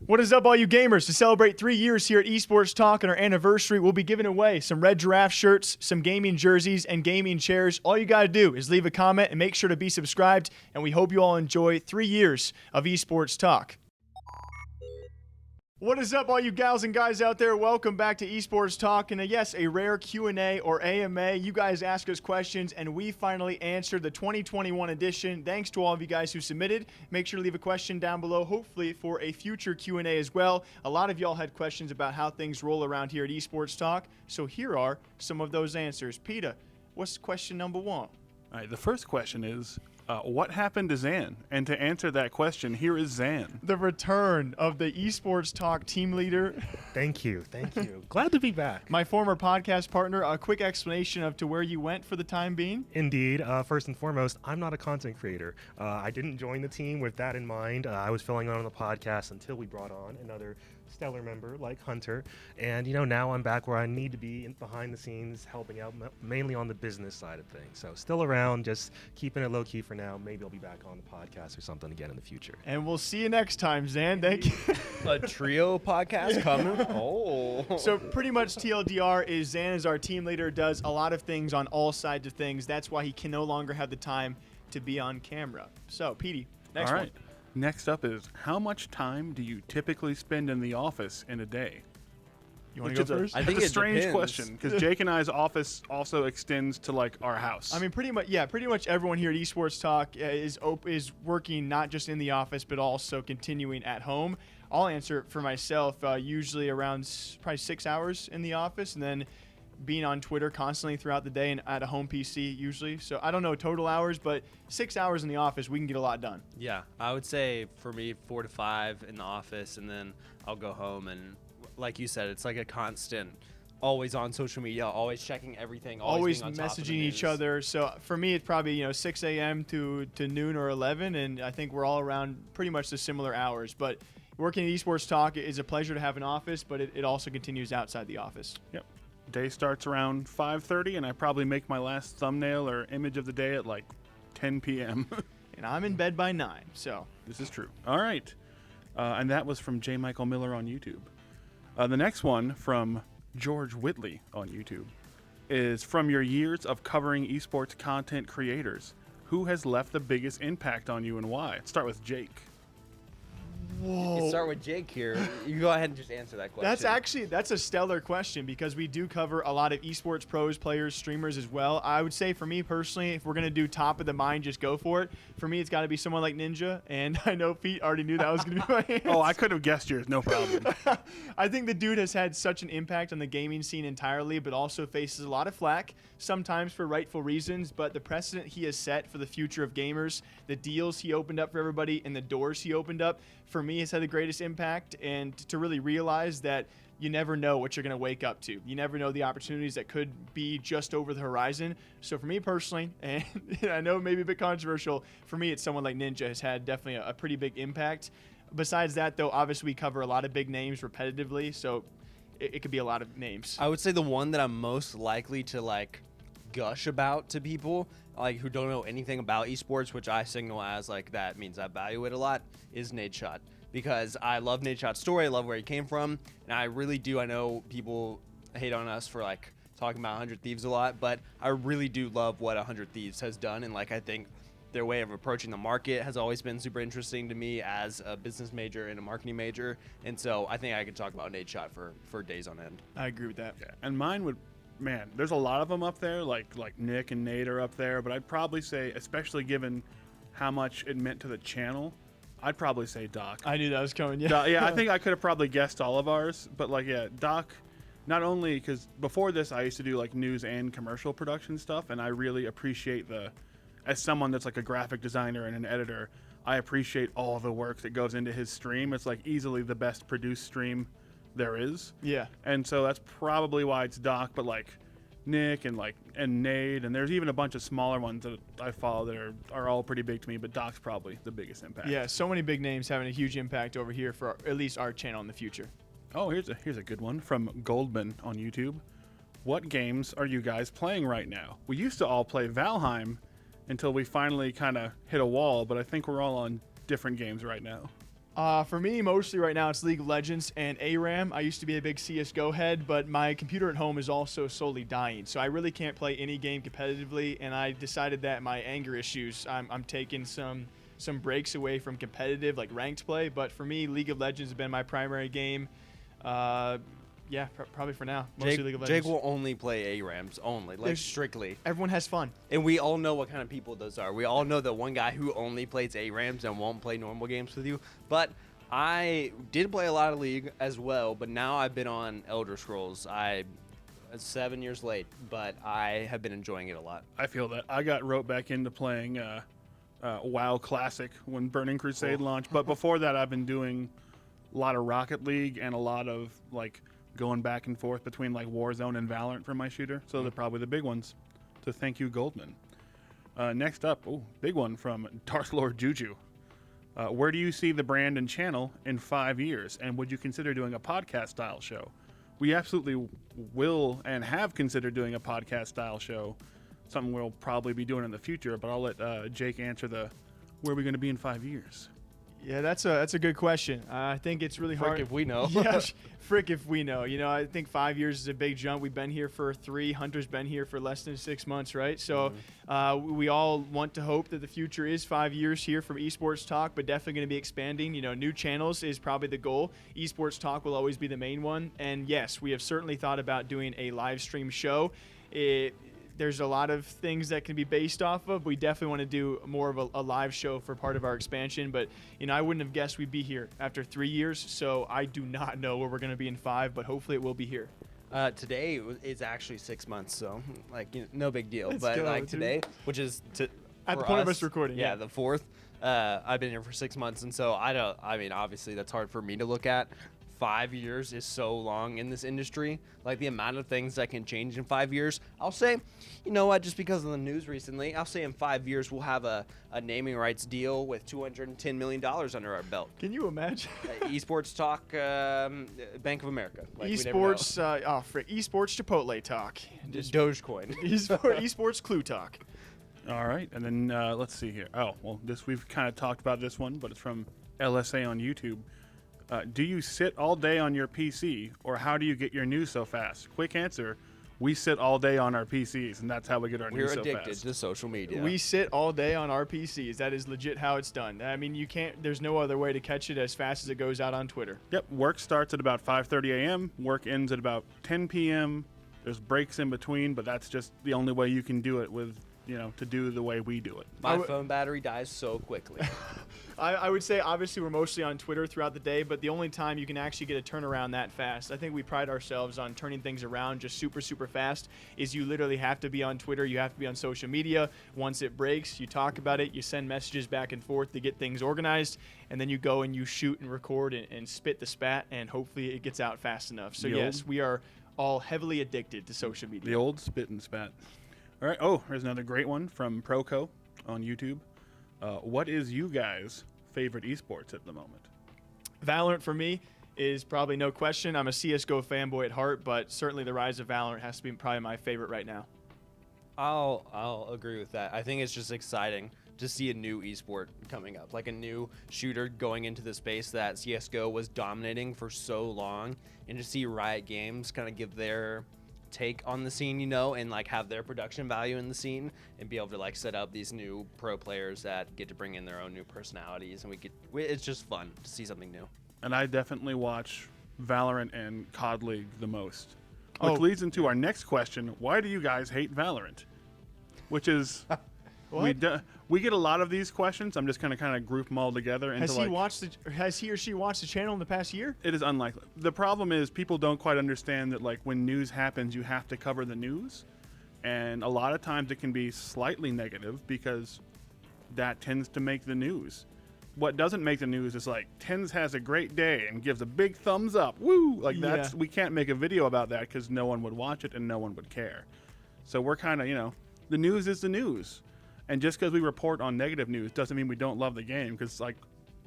What is up, all you gamers? To celebrate 3 years here at Esports Talk and our anniversary, we'll be giving away some Red Giraffe shirts, some gaming jerseys, and gaming chairs. All you got to do is leave a comment and make sure to be subscribed, and we hope you all enjoy 3 years of Esports Talk. What is up, all you gals and guys out there? Welcome back to Esports Talk, and yes, a rare Q&A or AMA. You guys ask us questions, and we finally answered the 2021 edition. Thanks to all of you guys who submitted. Make sure to leave a question down below, hopefully for a future Q&A as well. A lot of y'all had questions about how things roll around here at Esports Talk, so here are some of those answers. Peter, what's question number 1? All right, the first question is, what happened to Zan? And to answer that question, here is Zan. The return of the Esports Talk team leader. Thank you. Glad to be back. My former podcast partner. A quick explanation of to where you went for the time being. Indeed. First and foremost, I'm not a content creator. I didn't join the team with that in mind. I was filling on the podcast until we brought on another stellar member like Hunter. And, now I'm back where I need to be behind the scenes, helping out mainly on the business side of things. So still around, just keeping it low key for now. Maybe I'll be back on the podcast or something again in the future. And we'll see you next time, Zan. Thank you. A trio podcast coming? Oh. So pretty much TLDR is Zan is our team leader, does a lot of things on all sides of things. That's why he can no longer have the time to be on camera. So, Petey, next All one. right. Next up is, how much time do you typically spend in the office in a day? You want to go first? I think It's a it strange depends. question because Jake and I's office also extends to like our house. I mean, pretty much everyone here at Esports Talk is working not just in the office, but also continuing at home. I'll answer for myself, usually around probably 6 hours in the office, and then being on Twitter constantly throughout the day and at a home PC usually. So I don't know total hours, but 6 hours in the office, we can get a lot done. Yeah, I would say for me 4 to 5 in the office, and then I'll go home and, like you said, it's like a constant, always on social media, always checking everything, Always being on top of the messaging each news. other. So for me, it's probably 6 a.m. to noon or 11, and I think we're all around pretty much the similar hours. But working at Esports Talk is a pleasure to have an office, but it also continues outside the office. Yep. Day starts around 5:30, and I probably make my last thumbnail or image of the day at like 10 p.m. And I'm in bed by 9, so. This is true. All right. And that was from J. Michael Miller on YouTube. The next one from George Whitley on YouTube is, from your years of covering esports content creators, who has left the biggest impact on you and why? Let's start with Jake. You start with Jake here. You go ahead and just answer that question. That's a stellar question because we do cover a lot of esports pros, players, streamers as well. I would say for me personally, if we're going to do top of the mind, just go for it. For me, it's got to be someone like Ninja, and I know Pete already knew that was going to be my answer. Oh, I could have guessed yours, no problem. I think the dude has had such an impact on the gaming scene entirely, but also faces a lot of flack, sometimes for rightful reasons, but the precedent he has set for the future of gamers, the deals he opened up for everybody, and the doors he opened up, for me, has had the greatest impact. And to really realize that you never know what you're going to wake up to. You never know the opportunities that could be just over the horizon. So for me personally, and I know maybe a bit controversial, for me, it's someone like Ninja has had definitely a pretty big impact. Besides that, though, obviously we cover a lot of big names repetitively, so it could be a lot of names. I would say the one that I'm most likely to gush about to people who don't know anything about esports, which I signal as that means I value it a lot, is Nadeshot. Because I love Nadeshot's story, I love where he came from, and I really do. I know people hate on us for talking about 100 Thieves a lot, but I really do love what 100 Thieves has done, and I think their way of approaching the market has always been super interesting to me as a business major and a marketing major, and so I think I could talk about Nadeshot for days on end. I agree with that. Yeah, and mine would, man, there's a lot of them up there, like Nick and Nate are up there, but I'd probably say, especially given how much it meant to the channel, I'd probably say Doc. I knew that was coming, yeah. Yeah, I think I could have probably guessed all of ours, but Doc, not only because before this I used to do news and commercial production stuff, and I really appreciate as someone that's a graphic designer and an editor, I appreciate all the work that goes into his stream. It's easily the best produced stream there is. Yeah. And so that's probably why it's Doc, but Nick and Nate, and there's even a bunch of smaller ones that I follow that are all pretty big to me, but Doc's probably the biggest impact. Yeah, so many big names having a huge impact over here for at least our channel in the future. Oh, here's a good one from Goldman on YouTube. What games are you guys playing right now? We used to all play Valheim until we finally kind of hit a wall, but I think we're all on different games right now. For me, mostly right now, it's League of Legends and ARAM. I used to be a big CSGO head, but my computer at home is also slowly dying. So I really can't play any game competitively, and I decided that my anger issues, I'm taking some breaks away from competitive, like ranked play. But for me, League of Legends has been my primary game. Yeah, probably for now. Mostly League of Legends. Jake will only play ARAMs, only, like strictly. Everyone has fun. And we all know what kind of people those are. We all know the one guy who only plays ARAMs and won't play normal games with you. But I did play a lot of League as well, but now I've been on Elder Scrolls. I'm 7 years late, but I have been enjoying it a lot. I feel that. I got roped back into playing WoW Classic when Burning Crusade launched. But before that, I've been doing a lot of Rocket League and a lot of, like, going back and forth between like Warzone and Valorant for my shooter. So they're probably the big ones. So thank you, Goldman. Next up, big one from Darth Lord Juju. Where do you see the brand and channel in 5 years? And would you consider doing a podcast style show? We absolutely will and have considered doing a podcast style show. Something we'll probably be doing in the future, but I'll let Jake answer where are we going to be in 5 years? Yeah, that's a good question. I think it's really hard. Frick if we know. Yeah, frick if we know. You know, I think 5 years is a big jump. We've been here for 3. Hunter's been here for less than 6 months, right? So we all want to hope that the future is 5 years here from Esports Talk, but definitely going to be expanding. You know, new channels is probably the goal. Esports Talk will always be the main one. And yes, we have certainly thought about doing a live stream show. There's a lot of things that can be based off of. We definitely want to do more of a live show for part of our expansion. But, you know, I wouldn't have guessed we'd be here after 3 years. So I do not know where we're going to be in 5, but hopefully it will be here. Today is actually 6 months, so like no big deal. Let's but go, like dude. today, which is At the point of us recording, yeah. the 4th. I've been here for 6 months, and so I mean, obviously that's hard for me to look at. 5 years is so long in this industry. Like the amount of things that can change in 5 years. I'll say, you know what, just because of the news recently, I'll say in 5 years we'll have a naming rights deal with $210 million under our belt. Can you imagine? Esports Talk, Bank of America. Like, Esports, Esports Chipotle Talk. Dogecoin. Esports Clue Talk. All right, and then let's see here. Oh, well, we've kind of talked about this one, but it's from LSA on YouTube. Do you sit all day on your PC, or how do you get your news so fast? Quick answer, we sit all day on our PCs, and that's how we get our news so fast. We're addicted to social media. We sit all day on our PCs. That is legit how it's done. I mean, there's no other way to catch it as fast as it goes out on Twitter. Yep, work starts at about 5:30 a.m., work ends at about 10 p.m. There's breaks in between, but that's just the only way you can do it with, you know, to do the way we do it. My phone battery dies so quickly. I would say, obviously, we're mostly on Twitter throughout the day, but the only time you can actually get a turnaround that fast, I think we pride ourselves on turning things around just super, super fast, is you literally have to be on Twitter. You have to be on social media. Once it breaks, you talk about it. You send messages back and forth to get things organized, and then you go and you shoot and record and spit the spat, and hopefully it gets out fast enough. So, yes, we are all heavily addicted to social media. The old spit and spat. All right. Oh, here's another great one from Proco on YouTube. What is you guys' favorite esports at the moment? Valorant for me is probably no question. I'm a CSGO fanboy at heart, but certainly the rise of Valorant has to be probably my favorite right now. I'll agree with that. I think it's just exciting to see a new esport coming up, like a new shooter going into the space that CSGO was dominating for so long, and to see Riot Games kind of give their take on the scene, you know, and like have their production value in the scene and be able to like set up these new pro players that get to bring in their own new personalities, and it's just fun to see something new. And I definitely watch Valorant and COD League the most, which leads into our next question: why do you guys hate Valorant? Which is we get a lot of these questions. I'm just going to kind of group them all together. Has he or she watched the channel in the past year? It is unlikely. The problem is people don't quite understand that, like, when news happens, you have to cover the news, and a lot of times it can be slightly negative because that tends to make the news. What doesn't make the news is like Tens has a great day and gives a big thumbs up. Woo! Like that's we can't make a video about that because no one would watch it and no one would care. So we're kind of, you know, the news is the news. And just because we report on negative news doesn't mean we don't love the game, because like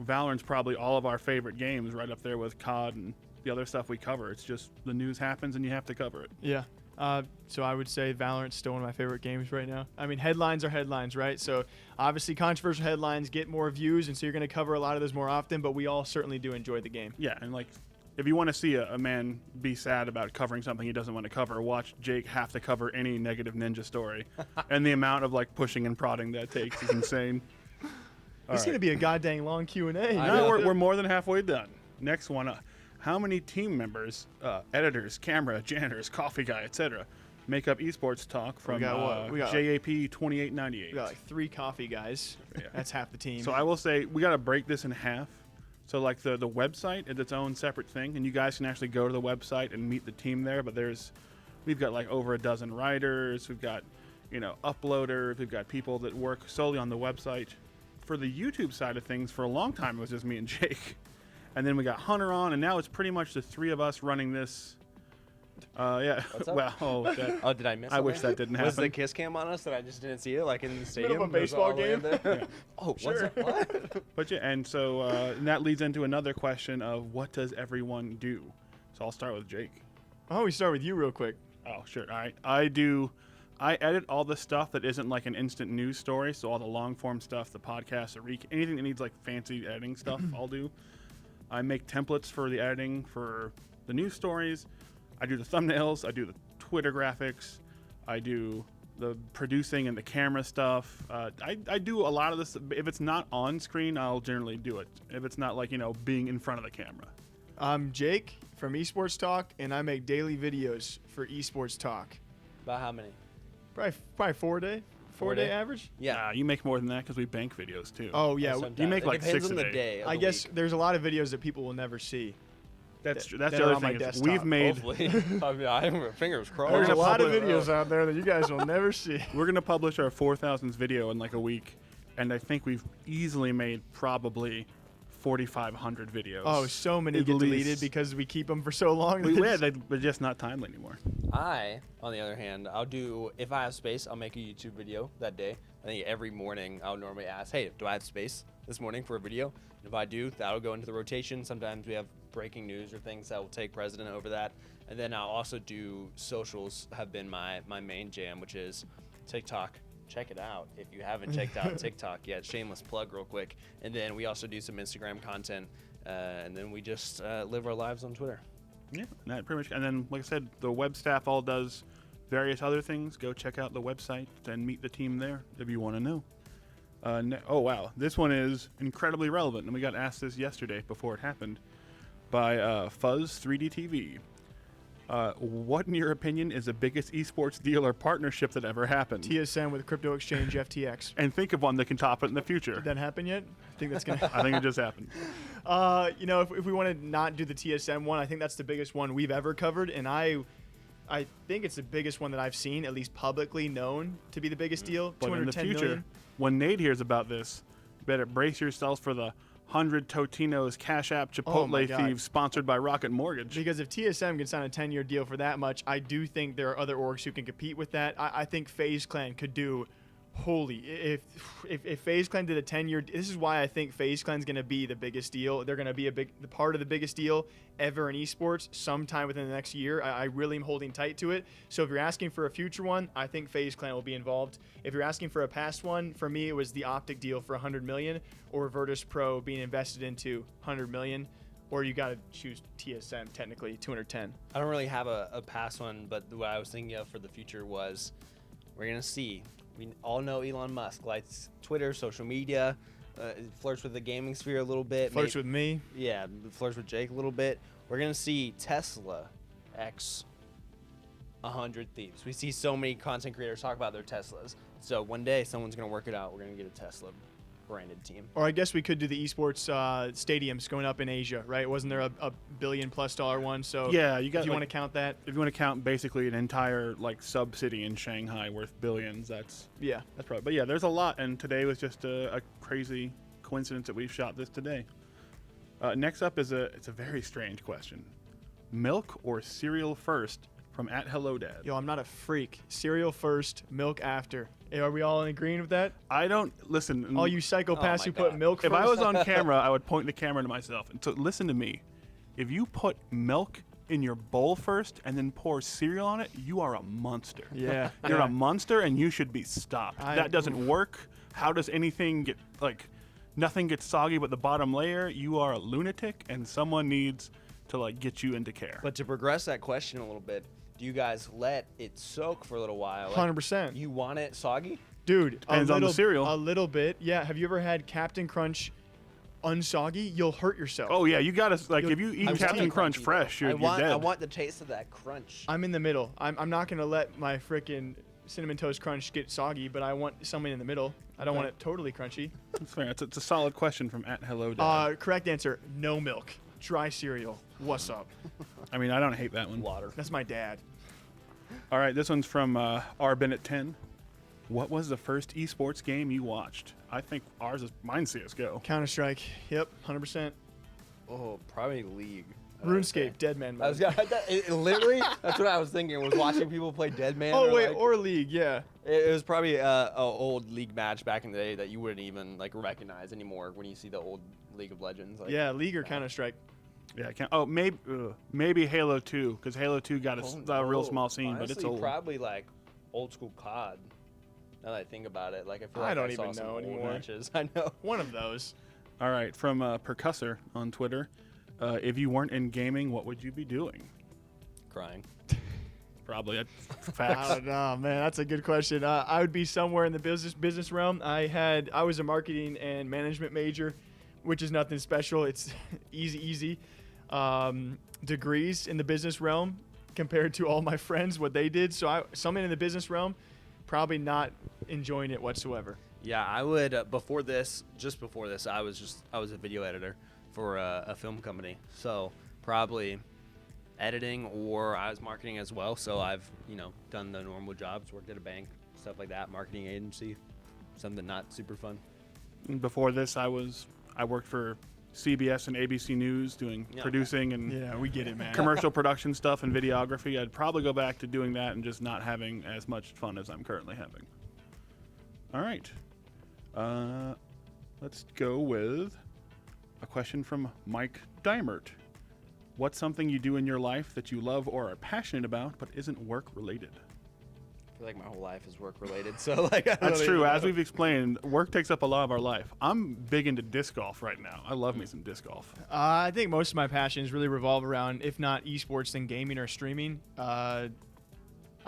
Valorant's probably all of our favorite games, right up there with COD and the other stuff we cover. It's just the news happens and you have to cover it. Yeah. So I would say Valorant's still one of my favorite games right now. I mean, headlines are headlines, right? So obviously controversial headlines get more views, and so you're going to cover a lot of those more often, but we all certainly do enjoy the game. Yeah, and like, if you want to see a man be sad about covering something he doesn't want to cover, watch Jake have to cover any negative ninja story. And the amount of like pushing and prodding that takes is insane. It's going to be a goddamn long Q&A. No, we're more than halfway done. Next one. How many team members, editors, camera, janitors, coffee guy, etc., make up Esports Talk from JAP 2898? We got like 3 coffee guys. Yeah. That's half the team. So I will say we got to break this in half. So like the website is its own separate thing, and you guys can actually go to the website and meet the team there. But we've got like over a dozen writers, we've got uploaders, we've got people that work solely on the website. For the YouTube side of things, for a long time it was just me and Jake, and then we got Hunter on, and now it's pretty much the 3 of us running this. Yeah. What's up? Well, Did I miss? I wish something? that didn't Was the happen. kiss cam on us that I just didn't see it, like in the stadium? Middle of a It was baseball all the way game? in there? Yeah. Oh, Sure. what's up? What? But yeah, and so and that leads into another question of what does everyone do? So I'll start with Jake. Oh, we start with you real quick. Oh, sure. All right. I edit all the stuff that isn't like an instant news story. So all the long form stuff, the podcast, anything that needs like fancy editing stuff, I'll do. I make templates for the editing for the news stories. I do the thumbnails. I do the Twitter graphics. I do the producing and the camera stuff. I do a lot of this. If it's not on screen, I'll generally do it. If it's not like, being in front of the camera. I'm Jake from Esports Talk, and I make daily videos for Esports Talk. About how many? Probably 4-day. 4-day average? Yeah. You make more than that because we bank videos too. Oh, yeah. Sometimes. you make It like depends 6 on a the day. day. of I the guess week. there's a lot of videos that people will never see. That's that the are other on my thing is desktop. we've made. Hopefully. I mean, I have fingers crossed. There's a gonna lot of publish- videos out there that you guys will never see. We're gonna publish our 4,000th video in like a week, and I think we've easily made probably 4,500 videos. Oh, so many At get least. deleted because we keep them for so long. They're just not timely anymore. I, on the other hand, if I have space, I'll make a YouTube video that day. I think every morning I'll normally ask, hey, do I have space this morning for a video? And if I do, that'll go into the rotation. Sometimes we have breaking news or things that will take precedent over that. And then I'll also do socials have been my main jam, which is TikTok. Check it out if you haven't checked out TikTok yet. Shameless plug real quick. And then we also do some Instagram content. And then we just live our lives on Twitter. Yeah, that pretty much. And then, like I said, the web staff all does various other things. Go check out the website and meet the team there if you want to know. Oh, wow. This one is incredibly relevant. And we got asked this yesterday before it happened by Fuzz 3D TV. What, in your opinion, is the biggest esports deal or partnership that ever happened? TSM with crypto exchange FTX. And think of one that can top it in the future. Did that happen yet? I think that's going to I think it just happened. If we want to not do the TSM one, I think that's the biggest one we've ever covered. And I think it's the biggest one that I've seen, at least publicly known to be the biggest deal. But in the 210 future, million. when Nate hears about this, you better brace yourselves for the 100 Totinos Cash App Oh my Chipotle God. thieves sponsored by Rocket Mortgage. Because if TSM can sign a 10-year deal for that much, I do think there are other orgs who can compete with that. I think FaZe Clan could do. Holy, if FaZe Clan did a 10-year, this is why I think FaZe Clan's going to be the biggest deal. They're going to be the part of the biggest deal ever in esports sometime within the next year. I really am holding tight to it. So if you're asking for a future one, I think FaZe Clan will be involved. If you're asking for a past one, for me it was the Optic deal for 100 million, or Virtus Pro being invested into 100 million, or you got to choose TSM technically 210. I don't really have a past one, but what I was thinking of for the future was we're going to see. We all know Elon Musk likes Twitter, social media, flirts with the gaming sphere a little bit. Flirts with me. Yeah, flirts with Jake a little bit. We're going to see Tesla X 100 Thieves. We see so many content creators talk about their Teslas. So one day someone's going to work it out. We're going to get a Tesla branded team. Or I guess we could do the esports stadiums going up in Asia, right? Wasn't there a $1 billion+ one? So Yeah, you got. if you like, want to count that, if you want to count basically an entire like sub city in Shanghai worth billions, that's yeah. probably. But yeah, there's a lot, and today was just a crazy coincidence that we shot this today. Next up is it's a very strange question: milk or cereal first? From @HelloDad. Yo, I'm not a freak. Cereal first, milk after. Are we all in agreement with that? I don't listen. All you psychopaths my who put God. milk first. If I was on camera, I would point the camera to myself. And so listen to me. If you put milk in your bowl first and then pour cereal on it, you are a monster. Yeah. You're a monster and you should be stopped. I- That doesn't work. How does anything get, like, nothing gets soggy but the bottom layer? You are a lunatic and someone needs to, like, get you into care. But to progress that question a little bit, do you guys let it soak for a little while? Like, 100%. You want it soggy? Dude, Depends on the cereal. A little bit. Yeah. Have you ever had Captain Crunch unsoggy? You'll hurt yourself. Oh, yeah, you gotta, like, if you I eat want Captain it Crunch crunchy, fresh, though. you're I dead. want the taste of that crunch. I'm in the middle. I'm not going to let my freaking Cinnamon Toast Crunch get soggy, but I want something in the middle. I don't want it totally crunchy. That's fair. It's a solid question from @HelloDad. Correct answer, no milk. Dry cereal. What's up? I mean, I don't hate that one. Water. That's my dad. All right, this one's from R. Bennett 10. What was the first esports game you watched? I think mine's CS:GO. Counter-Strike. Yep, 100%. Oh, probably League. I would say. RuneScape, Dead Man I was mode. literally that's what I was thinking, was watching people play Dead Man. Oh, wait, like- or League, yeah. It was probably a old League match back in the day that you wouldn't even like recognize anymore when you see the old League of Legends. Like, Yeah, League or Counter-Strike. Yeah, I can't. Oh, maybe Halo 2, because Halo 2 got a real small scene, but it's honestly, old. probably like old school COD. Now that I think about it, like I feel I like don't saw even some know old anymore. matches. I know. One of those. All right, from Percussor on Twitter. If you weren't in gaming, what would you be doing? Crying. Probably. That's I facts. don't know, man. That's a good question. I would be somewhere in the business realm. I was a marketing and management major, which is nothing special. It's easy. Degrees in the business realm compared to all my friends, what they did. So something in the business realm, probably not enjoying it whatsoever. Yeah, I would. Just before this, I was a video editor for a film company. So probably editing, or I was marketing as well. So I've done the normal jobs, worked at a bank, stuff like that, marketing agency, something not super fun. Before this, I worked for CBS and ABC News doing Yeah. producing and Yeah, we get it, man. commercial production stuff and videography. I'd probably go back to doing that and just not having as much fun as I'm currently having. All right. Let's go with a question from Mike Dimert. What's something you do in your life that you love or are passionate about but isn't work related? I feel like my whole life is work related. So like, I don't That's even true. know. As we've explained, work takes up a lot of our life. I'm big into disc golf right now. I love me some disc golf. I think most of my passions really revolve around, if not esports, then gaming or streaming. I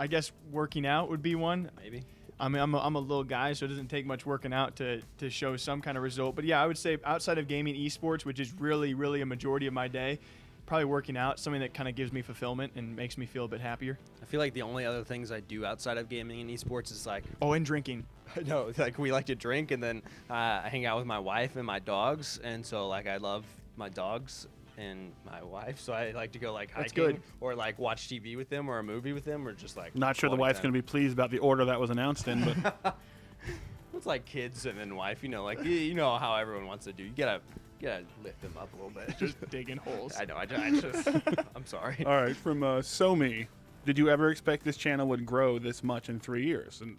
guess working out would be one. Maybe. I mean, I'm a little guy, so it doesn't take much working out to show some kind of result. But yeah, I would say outside of gaming, esports, which is really, really a majority of my day, probably working out, something that kind of gives me fulfillment and makes me feel a bit happier. I feel like the only other things I do outside of gaming and esports is like, Oh, and drinking. no, like we like to drink, and then I hang out with my wife and my dogs, and so like I love my dogs and my wife, so I like to go like That's hiking good. or like watch TV with them or a movie with them or just like Not sure the wife's going to be pleased about the order that was announced in, but It's like kids and then wife, you know how everyone wants to do. You gotta lift them up a little bit. Just digging holes. I know. I just I'm sorry. all right. From Somi, did you ever expect this channel would grow this much in 3 years? And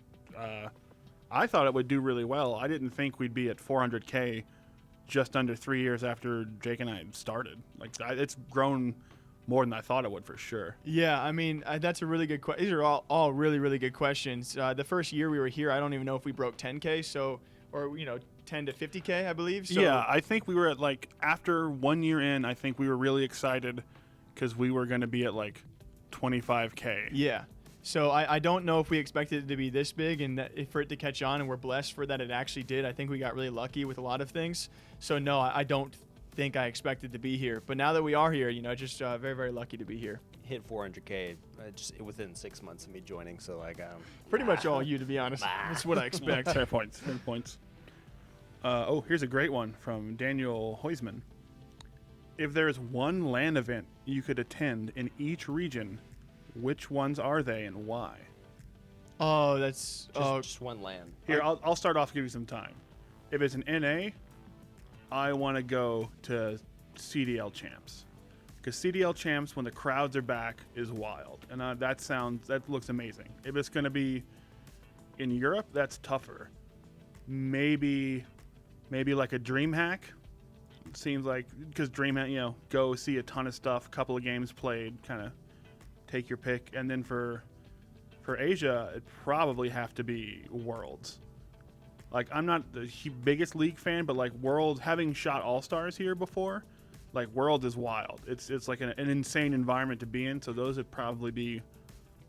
I thought it would do really well. I didn't think we'd be at 400K just under 3 years after Jake and I started. Like it's grown more than I thought it would for sure. Yeah, I mean, that's a really good question. These are all really, really good questions. The first year we were here, I don't even know if we broke 10K, or 10 to 50K, I believe. So, Yeah, I think we were at after 1 year in, I think we were really excited because we were going to be at 25K. Yeah. So I don't know if we expected it to be this big and for it to catch on, and we're blessed for that it actually did. I think we got really lucky with a lot of things. So no, I don't think I expected to be here. But now that we are here, just very, very lucky to be here. Hit 400K just within 6 months of me joining. So like, Pretty much all you, to be honest. That's what I expect. Fair points. Fair points. Here's a great one from Daniel Heusman. If there's one LAN event you could attend in each region, which ones are they and why? Oh, that's just one land. Here, I'll start off, give you some time. If it's an NA, I want to go to CDL Champs. Because CDL Champs, when the crowds are back, is wild. And that looks amazing. If it's going to be in Europe, that's tougher. Maybe like a DreamHack. seems like because DreamHack, go see a ton of stuff, couple of games played, kind of take your pick, and then for Asia, it probably have to be Worlds. Like, I'm not the biggest League fan, but like Worlds, having shot All Stars here before, like Worlds is wild. It's like an insane environment to be in. So those would probably be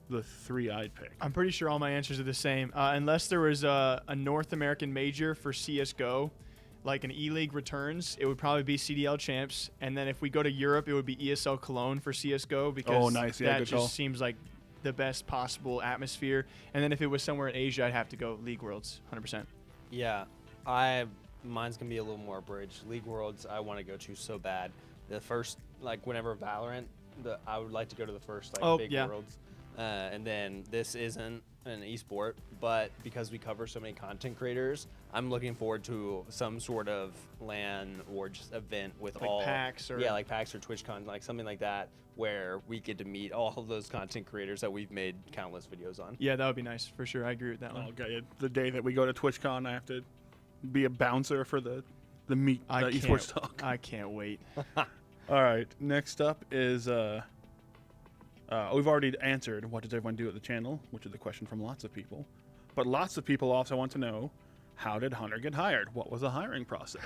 the three I'd pick. I'm pretty sure all my answers are the same, unless there was a North American major for CS:GO, like an E-League returns. It would probably be CDL champs, and then if we go to Europe, it would be ESL Cologne for CS:GO because nice. Yeah, that good just call. seems like the best possible atmosphere. And then if it was somewhere in Asia, I'd have to go League Worlds, 100%. Yeah, mine's gonna be a little more abridged. League Worlds, I want to go to so bad. The first, like whenever Valorant, I would like to go to the first big Worlds. And then this isn't an esport, but because we cover so many content creators, I'm looking forward to some sort of LAN or just event with Like all PAX or like PAX or TwitchCon, like something like that, where we get to meet all of those content creators that we've made countless videos on. Yeah, that would be nice for sure. I agree with that one. Okay, the day that we go to TwitchCon, I have to be a bouncer for the meet esports talk. I can't wait. All right, next up is we've already answered what does everyone do at the channel, which is a question from lots of people. But lots of people also want to know, how did Hunter get hired? What was the hiring process?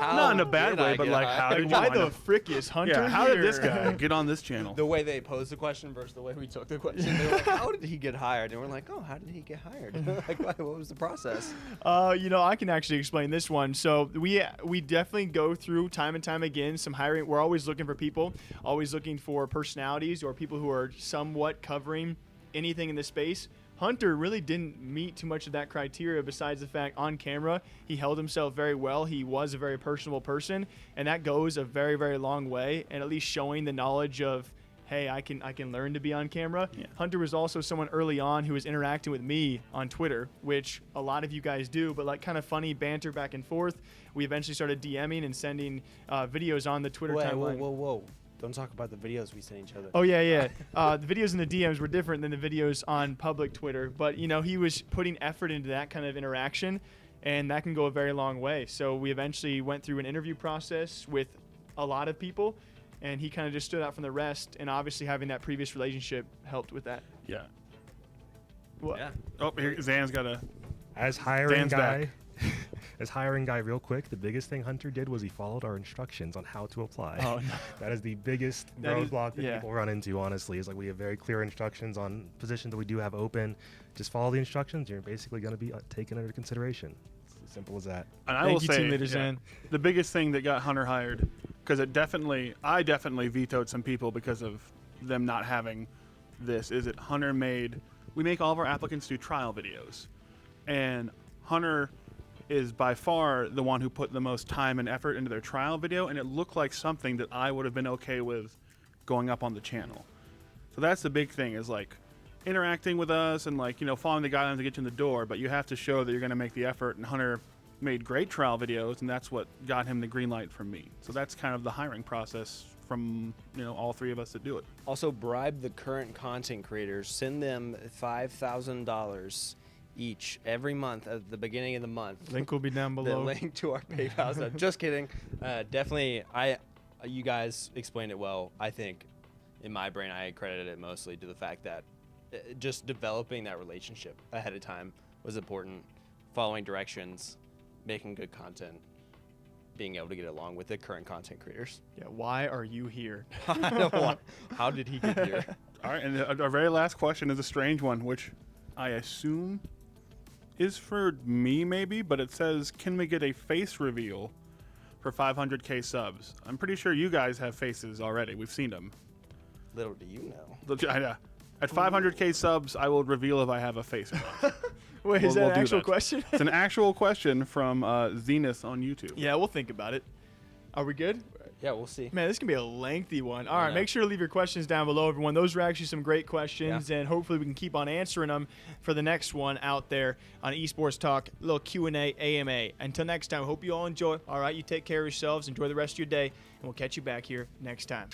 Not in a bad way, but like how did you Why wind the up- frick is Hunter Yeah, how here? did this guy get on this channel? The way they posed the question versus the way we took the question, they were like, how did he get hired? And we're like, oh, how did he get hired? Like, what was the process? I can actually explain this one. So we definitely go through time and time again some hiring. We're always looking for people, always looking for personalities or people who are somewhat covering anything in this space. Hunter really didn't meet too much of that criteria besides the fact on camera he held himself very well. He was a very personable person, and that goes a very, very long way, and at least showing the knowledge of, hey, I can learn to be on camera. Yeah. Hunter was also someone early on who was interacting with me on Twitter, which a lot of you guys do, but like kind of funny banter back and forth. We eventually started DMing and sending videos on the Twitter timeline. Whoa. Don't talk about the videos we send each other. Oh, yeah. The videos in the DMs were different than the videos on public Twitter. But, he was putting effort into that kind of interaction, and that can go a very long way. So we eventually went through an interview process with a lot of people, and he kind of just stood out from the rest. And obviously having that previous relationship helped with that. Yeah. What? Yeah. Oh, here Zan's got a. As hiring Dan's guy, back. as hiring guy, real quick, the biggest thing Hunter did was he followed our instructions on how to apply. Oh, no. That is the biggest That is- roadblock that yeah. people run into, honestly, is like we have very clear instructions on positions that we do have open. Just follow the instructions. You're basically going to be taken under consideration. It's as simple as that. And I Thank will you, say, Team Leader Zan. the biggest thing that got Hunter hired, because I definitely vetoed some people because of them not having this, is that we make all of our applicants do trial videos. And Hunter is by far the one who put the most time and effort into their trial video, and it looked like something that I would have been okay with going up on the channel. So that's the big thing, is like interacting with us and like, following the guidelines to get you in the door, but you have to show that you're going to make the effort, and Hunter made great trial videos, and that's what got him the green light from me. So that's kind of the hiring process from, all three of us that do it. Also, bribe the current content creators. Send them $5,000 each every month at the beginning of the month. Link will be down The below. link to our PayPal. So just kidding. Definitely, you guys explained it well. I think in my brain, I credited it mostly to the fact that just developing that relationship ahead of time was important. Following directions, making good content, being able to get along with the current content creators. Yeah, why are you here? I don't want. How did he get here? All right, and our very last question is a strange one, which I assume is for me maybe, but it says, can we get a face reveal for 500K subs? I'm pretty sure you guys have faces already. We've seen them. Little do you know. At 500K subs, I will reveal if I have a face or not. Wait, is that We'll an do actual that. question? It's an actual question from Zenith on YouTube. Yeah, we'll think about it. Are we good? Yeah, we'll see. Man, this can be a lengthy one. All I right, know. make sure to leave your questions down below, everyone. Those are actually some great questions, Yeah. and hopefully we can keep on answering them for the next one out there on Esports Talk, a little Q&A, AMA. Until next time, hope you all enjoy. All right, you take care of yourselves. Enjoy the rest of your day, and we'll catch you back here next time.